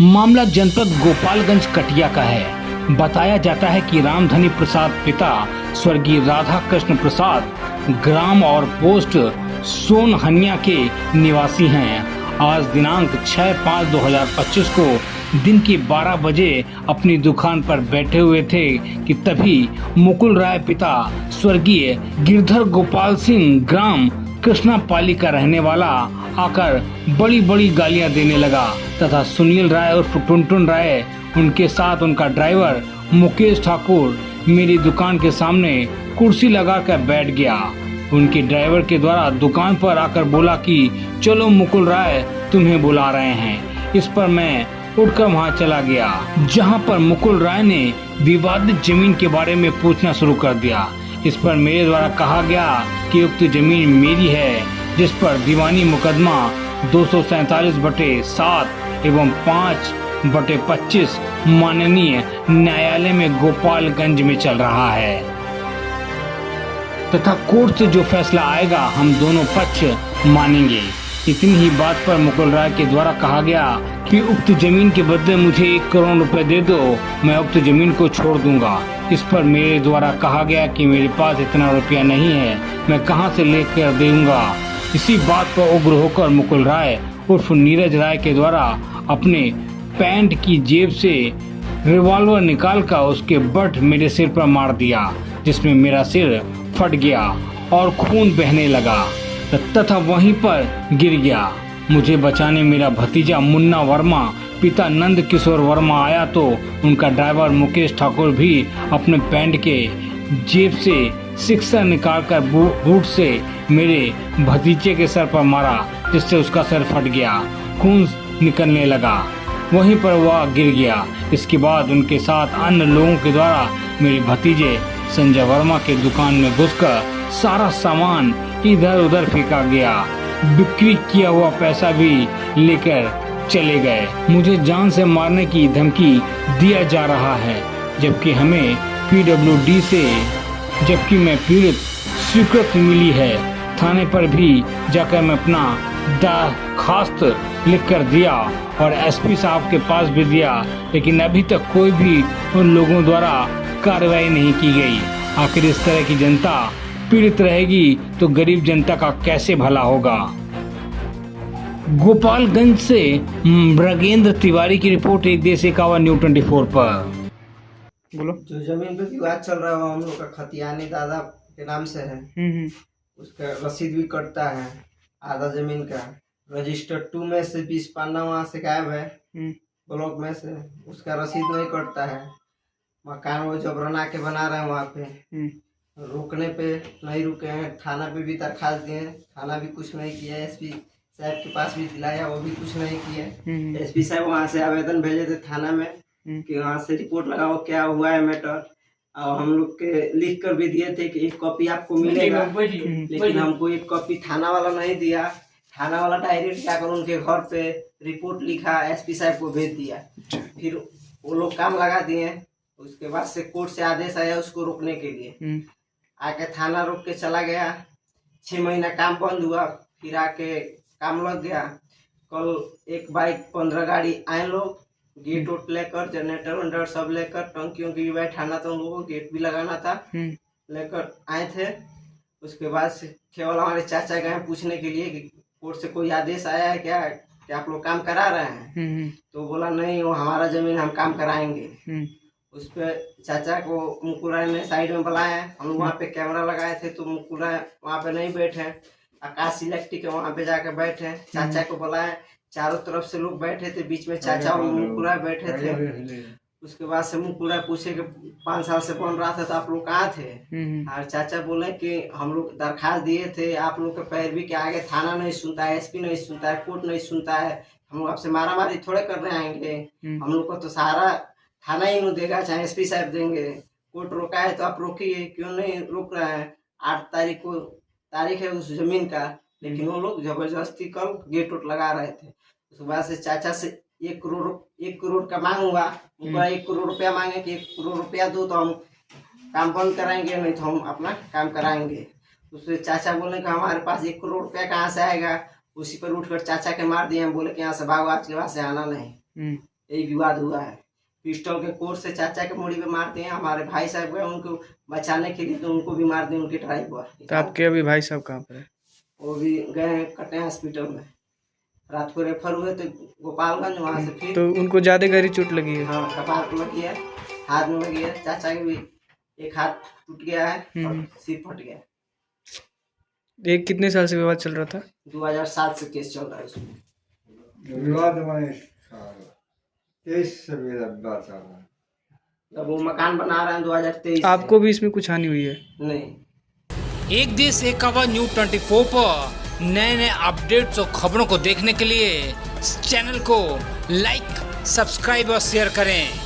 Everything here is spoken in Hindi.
मामला जनपद गोपालगंज कटिया का है। बताया जाता है कि रामधनी प्रसाद पिता स्वर्गीय राधा कृष्ण प्रसाद ग्राम और पोस्ट सोनहनिया के निवासी हैं। आज दिनांक 6/5/2025 को दिन के 12 बजे अपनी दुकान पर बैठे हुए थे कि तभी मुकुल राय पिता स्वर्गीय गिरधर गोपाल सिंह ग्राम कृष्णापाली का रहने वाला आकर बड़ी बड़ी गालियां देने लगा तथा सुनील राय उर्फ टुनटुन राय उनके साथ उनका ड्राइवर मुकेश ठाकुर मेरी दुकान के सामने कुर्सी लगाकर बैठ गया। उनके ड्राइवर के द्वारा दुकान पर आकर बोला कि चलो मुकुल राय तुम्हें बुला रहे हैं। इस पर मैं उठकर वहां चला गया, जहां पर मुकुल राय ने विवादित जमीन के बारे में पूछना शुरू कर दिया। इस पर मेरे द्वारा कहा गया कि उक्त जमीन मेरी है, जिस पर दीवानी मुकदमा 247/7 एवं 5/25 माननीय न्यायालय में गोपालगंज में चल रहा है तथा कोर्ट से जो फैसला आएगा हम दोनों पक्ष मानेंगे। इतनी ही बात पर मुकुल राय के द्वारा कहा गया कि उक्त जमीन के बदले मुझे 1 करोड़ रुपए दे दो, मैं उक्त जमीन को छोड़ दूंगा। इस पर मेरे द्वारा कहा गया कि मेरे पास इतना रुपया नहीं है, मैं कहां से लेकर दूंगा। इसी बात पर उग्र होकर मुकुल राय उर्फ नीरज राय के द्वारा अपने पैंट की जेब से रिवॉल्वर निकालकर उसके बट मेरे सिर पर मार दिया, जिसमें मेरा सिर फट गया और खून बहने लगा तथा वहीं पर गिर गया। मुझे बचाने मेरा भतीजा मुन्ना वर्मा पिता नंद किशोर वर्मा आया तो उनका ड्राइवर मुकेश ठाकुर भी अपने पैंट के जेब से सिक्सर निकालकर बूट से मेरे भतीजे के सर पर मारा, जिससे उसका सर फट गया, खून निकलने लगा, वहीं पर वह गिर गया। इसके बाद उनके साथ अन्य लोगों के द्वारा मेरे भतीजे संजय वर्मा के दुकान में घुसकर सारा सामान इधर उधर फेंका गया, बिक्री किया हुआ पैसा भी लेकर चले गए। मुझे जान से मारने की धमकी दिया जा रहा है, जबकि हमें PWD से मैं पीड़ित स्वीकृति मिली है। थाने पर भी जाकर मैं अपना दरखास्त लिख कर दिया और SP साहब के पास भी दिया, लेकिन अभी तक कोई भी उन लोगों द्वारा कार्रवाई नहीं की गई। आखिर इस तरह की जनता पीड़ित रहेगी तो गरीब जनता का कैसे भला होगा। गोपालगंज से मृगेंद्र तिवारी की रिपोर्ट, एक देश एक आवाज, न्यूज़ 24 पर। बोलो। जो जमीन पे विवाद चल रहा है वो हम लोग का खतियानी दादा के नाम से है। उसका रसीद भी कटता है, आधा जमीन का रजिस्टर 2 में से 20 पन्ना वहाँ से गायब है, ब्लॉक में से उसका रसीद नहीं कटता है। मकान वो जबरना के बना रहे हैं, वहाँ पे रुकने पे नहीं रुके हैं। थाना पे भी दरखास्त दिए, थाना भी कुछ नहीं किया। SP साहब के पास भी दिलाया, वो भी कुछ नहीं किए। SP साहब वहाँ से आवेदन भेजे थे थाना में कि वहाँ से रिपोर्ट लगाओ क्या हुआ है मैटर, और हम लोग के लिख कर भी दिए थे कि 1 कॉपी आपको मिलेगा, लेकिन हमको 1 कॉपी थाना वाला नहीं दिया। थाना वाला डायरेक्ट जाकर उनके घर पे रिपोर्ट लिखा, SP साहब को भेज दिया। फिर वो लोग काम लगा दिए। उसके बाद से कोर्ट से आदेश आया उसको रोकने के लिए, आके थाना रोक के चला गया। 6 महीना काम बंद हुआ, फिर आके काम लग गया। कल 1 बाइक 15 गाड़ी आए लोग, गेट वोट लेकर, जनरेटर वनरेटर सब लेकर, टंकियों की भी बैठाना था, उन लोगों को गेट भी लगाना था, लेकर आए थे। उसके बाद से केवल हमारे चाचा गए पूछने के लिए कि कोर्ट से कोई आदेश आया है क्या कि आप लोग काम करा रहे हैं। तो बोला नहीं, वो हमारा जमीन, हम काम कराएंगे। उस पर चाचा को मुकुल राय ने साइड में बुलाया। हम लोग वहाँ पे कैमरा लगाए थे तो मुकुल राय वहाँ पे नहीं बैठे, आकाश इलेक्ट्रिक वहाँ पे जाकर बैठे। चाचा को बुलाया, चारों तरफ से लोग बैठे थे, बीच में चाचा और मुकुल राय बैठे थे। उसके बाद से मुकुल राय पूछे कि 5 साल से बन रहा था तो आप लोग कहाँ थे। और चाचा बोले कि हम लोग दरखास्त दिए थे, आप लोग के पैरवी के आगे थाना नहीं सुनता है, SP नहीं सुनता है, कोर्ट नहीं सुनता है, हम लोग आपसे मारा मारी थोड़े करने आएंगे। हम लोग को तो सहारा थाना ही नहीं देगा, चाहे SP साहब देंगे। कोर्ट रोका है तो आप रोकिए, क्यों नहीं रोक रहे हैं। 8 तारीख को तारीख है उस जमीन का, लेकिन वो लोग जबरदस्ती कल गेट वोट लगा रहे थे। उसके बाद से चाचा से 1 करोड़ का मांग हुआ। ऊपर 1 करोड़ रुपया मांगे कि 1 करोड़ रुपया दो तो हम काम बंद कराएंगे, नहीं तो हम अपना काम कराएंगे। उससे चाचा बोले कि हमारे पास 1 करोड़ रुपया कहाँ से आएगा। उसी पर उठकर चाचा के मार दिए। हम बोले कि यहाँ से भागो, आज के बाद से आना नहीं। यही विवाद हुआ है। पिस्टल के कोर से चाचा के मुड़ी पे मारते हैं, हमारे भाई साहब गए उनको बचाने के लिए तो उनको भी मार दिए, उनके ड्राइवर। तो आपके अभी भाई साहब कहाँ पर है? वो भी गए हैं कटे हॉस्पिटल में, रात को रेफर हुए तो गोपालगंज, वहाँ से फिर। तो उनको ज्यादा गहरी चोट लगी है? हाँ, कपार को लगी है, हाथ में लगी है, चाचा के भी एक हाथ टूट गया है और सिर फट गया। एक कितने साल से विवाद चल रहा था? 2007 से केस चल रहा है उसमें। विवाद में 23 से विवाद चल रहा है। अब वो मकान बना रहे हैं 2023 आपको भी इसमें कुछ हानि हुई है? नहीं। एक देश एक आवाज न्यूज़ 24 पर नए नए अपडेट्स और खबरों को देखने के लिए इस चैनल को लाइक, सब्सक्राइब और शेयर करें।